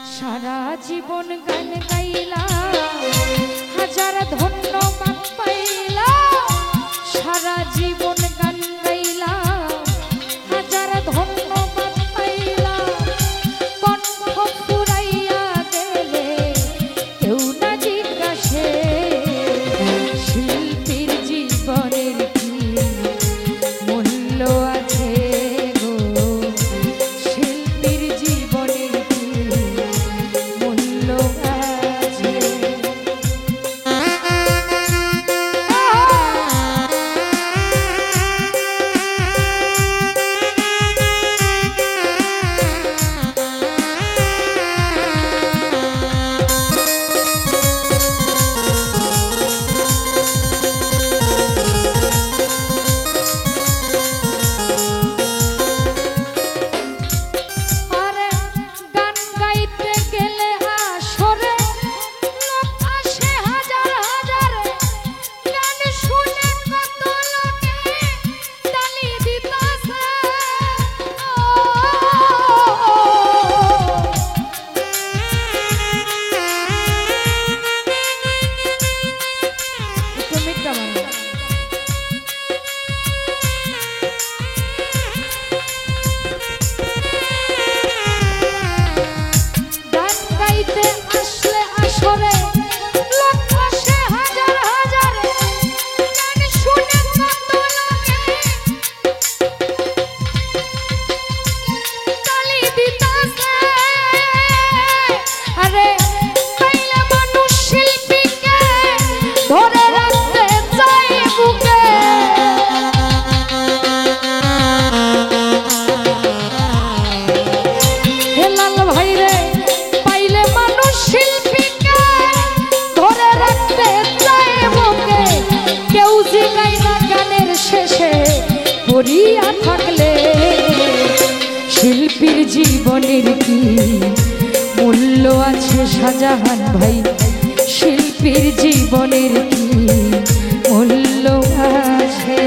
সারা জীবন গান গাইলা হাজার ধন্যবাদ পাইলা সারা জীবন গান গাইলা হাজার ধন্যবাদ পাইলা কণ্ঠ ফুরাইয়া গেলে কেউ না জিজ্ঞাসে শিল্পীর জীবনের কি মূল্য আছে গো শিল্পীর জীবনের কি মূল্য আছে পড়িয়া থাকলে শিল্পীর জীবনের কি মূল্য আছে শাহজাহান ভাই শিল্পীর জীবনের কি মূল্য আছে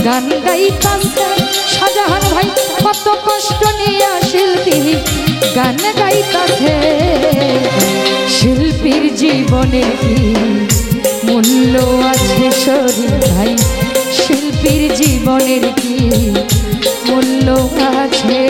গান গাইতাছে শাহজাহান ভাই কত কষ্ট নিয়ে শিল্পী গান গাইতাছে শিল্পীর জীবনের কি মূল্য আছে শরীর ভাই শিল্পীর জীবনের কি মূল্য আছে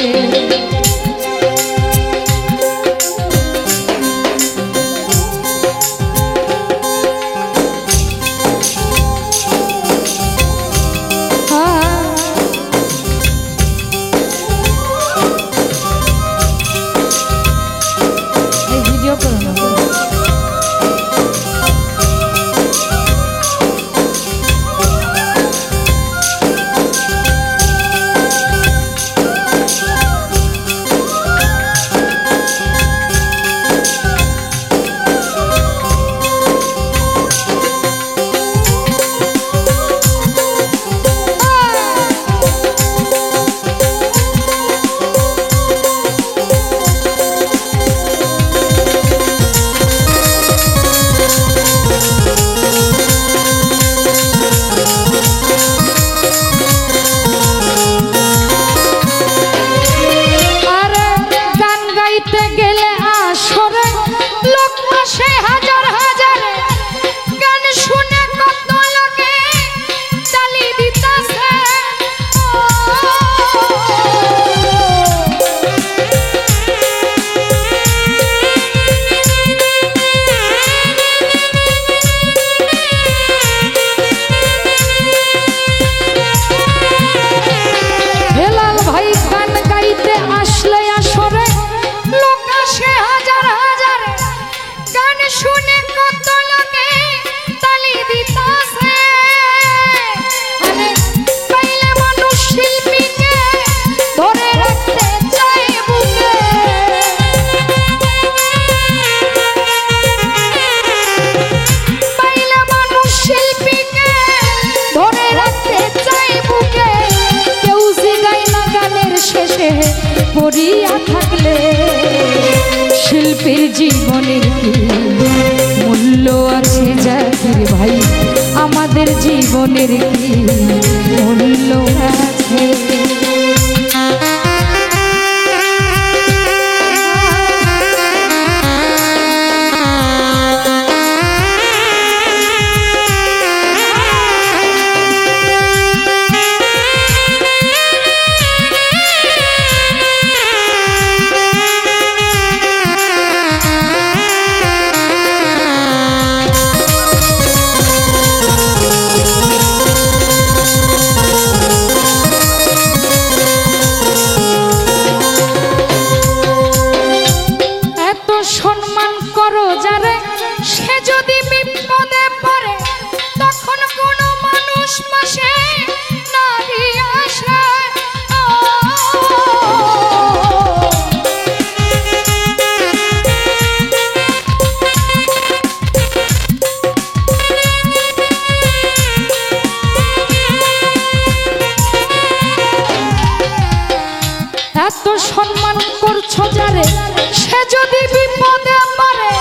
পড়িয়া থাকলে শিল্পীর জীবনের কি মূল্য আছে জাকির ভাই, আমাদের জীবনের কি মূল্য আছে? সম্মান করো যারে, সে যদি বিপদে পড়ে তখন কোনো মানুষ পাশে নাহি আসে। এত সম্মান করছো যারে, সে যদি বিপদে পড়ে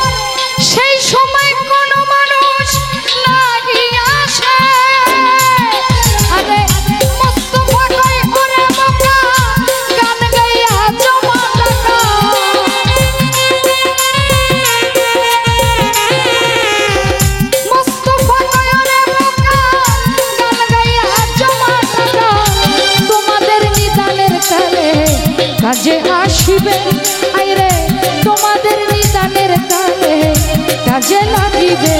সেই সময় কোনো মানুষ নাহি আসে। আরে মুস্তাফা কই ওরে বোকা, গান গাইয়া জমা টাকা। মুস্তাফা কই ওরে বোকা, গান গাইয়া জমা টাকা। তোমাদের নিদানের কালে কাজে আসিবে, আইরে তোমাদের নিদানের কালে কাজে লাগিবে।